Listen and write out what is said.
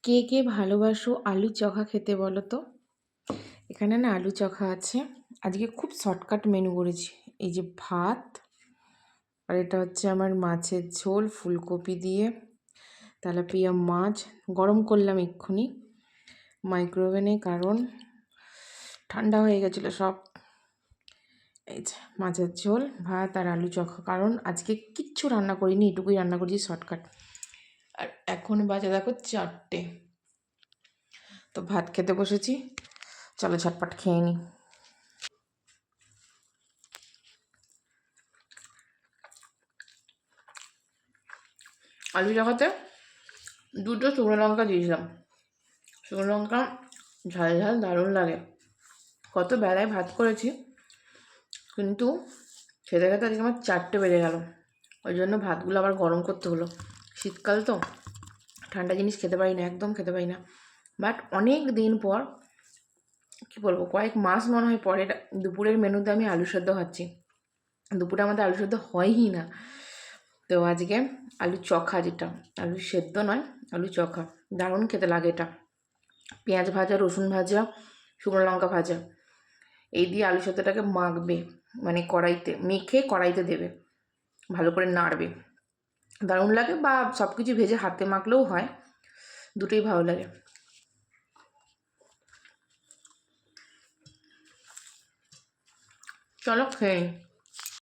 কে কে ভালোবাসো আলু চোখা খেতে বলো তো? এখানে না আলু চোখা আছে। আজকে খুব শর্টকাট মেনু করেছি। এই যে ভাত, আর এটা হচ্ছে আমার মাছের ঝোল ফুলকপি দিয়ে, তেলাপিয়া মাছ গরম করলাম এক্ষুনি মাইক্রোওভেনে, কারণ ঠান্ডা হয়ে গেছিলো সব। এই যে মাছের ঝোল, ভাত আর আলু চোখা, কারণ আজকে কিচ্ছু রান্না করিনি, এটুকুই রান্না করেছি শর্টকাট। আর এখন বাজে দেখো 4টে। তো ভাত খেতে বসেছি, চলো ঝটপট খেয়ে নিই। আলু চোখাতে 2টো শুকনো লঙ্কা দিয়েছিলাম। শুকনো লঙ্কা ঝাল ঝাল দারুণ লাগে। কত বেলায় ভাত করেছি, কিন্তু খেতে খেতে আজকে আমার 4টে বেজে গেল। ওই জন্য ভাতগুলো আবার গরম করতে হলো। শীতকাল তো, ঠান্ডা জিনিস খেতে পারি না, একদম খেতে পারি না। বাট অনেক দিন পর, কী বলবো, কয়েক মাস মনে হয় পরে দুপুরের মেনুতে আমি আলু সেদ্ধ খাচ্ছি। দুপুরে আমাদের আলু সেদ্ধ হয়ই না। তো আজকে আলু চোখা, যেটা আলু সেদ্ধ নয়, আলু চোখা, দারুণ খেতে লাগে এটা। পেঁয়াজ ভাজা, রসুন ভাজা, শুকনো লঙ্কা ভাজা, এই দিয়ে আলু সেদ্ধটাকে মাখবে, মানে কড়াইতে মেখে কড়াইতে দেবে, ভালো করে নাড়বে, দারুণ লাগে। বা সব কিছু ভেজে হাতে মাখলেও হয়, দুটোই ভালো লাগে। চলো খেয়ে নিই।